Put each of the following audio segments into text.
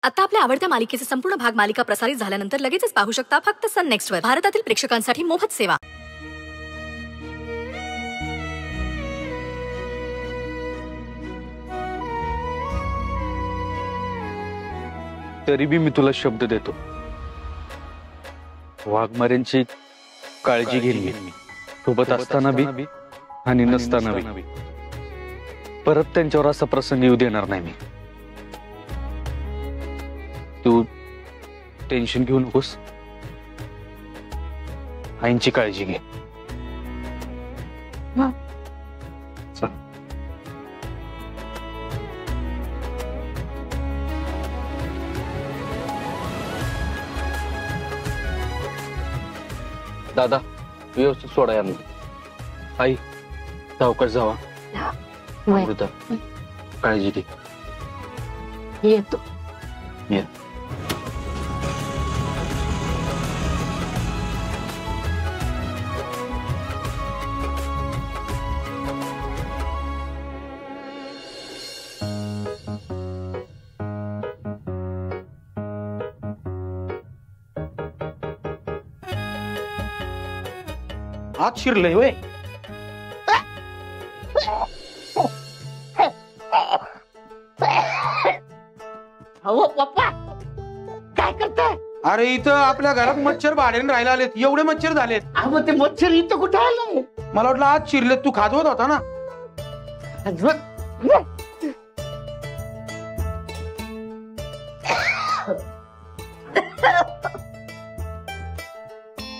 आता आपल्या आवडत्या मालिकेचे संपूर्ण भाग मालिका प्रसारित झाल्यानंतर लगेचच पाहू शकता फक्त सन नेक्स्ट वर. भारतातील प्रेक्षकांसाठी मोफत सेवा. तरी बी मी तुला शब्द देतो, वाघमाऱ्यांची काळजी घेईन मी, सोबत असताना बी आणि नसताना बी. परत त्यांच्यावर असा प्रसंग येऊ देणार नाही मी. तू टेन्शन घेऊ नकोस, आईंची काळजी घे. दादा व्यवस्थित सोडा यांना. आई सावकाश जावा. अमृता काळजी घे. येतो. ये. आत शिरलंय होय. अहो पप्पा काय करताय? अरे इथं आपल्या घरात मच्छर भाड्याने राहायला आलेत. एवढे मच्छर झालेत. अहो ते मच्छर इथं कुठे आलं? मला वाटलं आत शिरलेत. तू खाजवत होता ना.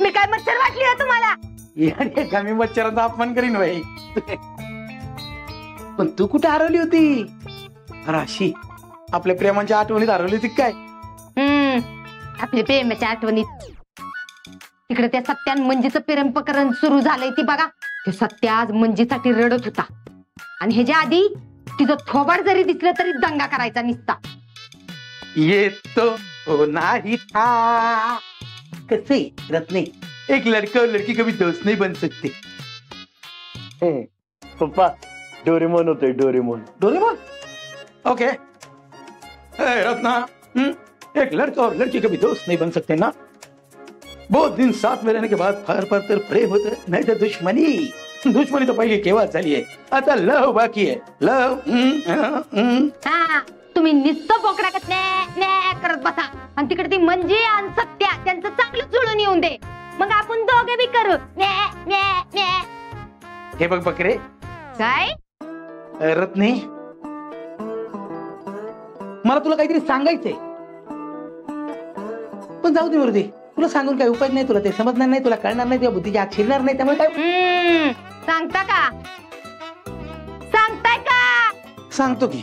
मी काय मच्छर वाटली आहे तुम्हाला? याने का मी मच्छराचा अपमान करीन भाई. पण तू कुठे हरवली होती? अरे अशी आपल्या प्रेमाच्या आठवणीत हरवली होती काय? आपल्या प्रेमाच्या आठवणीत. तिकडे त्या सत्यान मंजीचं प्रेम प्रकरण सुरू झालंय ती बघा. ते सत्या आज मंजीसाठी रडत होता आणि ह्याच्या आधी तिचं थोबाड जरी दिसलं तरी दंगा करायचा निसता. येतो हो नाही था. कसे रत्ने, एक लड़का और लड़की कभी दोस्त नहीं बन सकते. पप्पा डोरेमोन होते. डोरेमोन. Doraemon okay. रत्ना, एक लड़का और लड़की कभी दोस्त नहीं बन सकते ना. बहुत दिन साथ में रहने के बाद फार फार तर प्रेम होतं, नाही तर दुश्मनी. दुश्मनी तो पहिली केव्हाच झाली आहे. आता लव बाकी आहे. लव. तुम्ही नुसतं बोकडाकत करत बसा आणि तिकडे ती मंजी आणि सत्या त्यांचं चांगलं जुळून येऊन दे. मग आपण दोघे बी करू. हे बघ बकरे. काय रत्ने, मला तुला काहीतरी सांगायचंय. पण जाऊ दे मुर्दी, तुला सांगून काय उपाय नाही. तुला ते समजणार नाही, तुला कळणार नाही, तुझ्या बुद्धीची आत शिरणार नाही. त्यामुळे काय सांगता का? सांगताय का? सांगतो की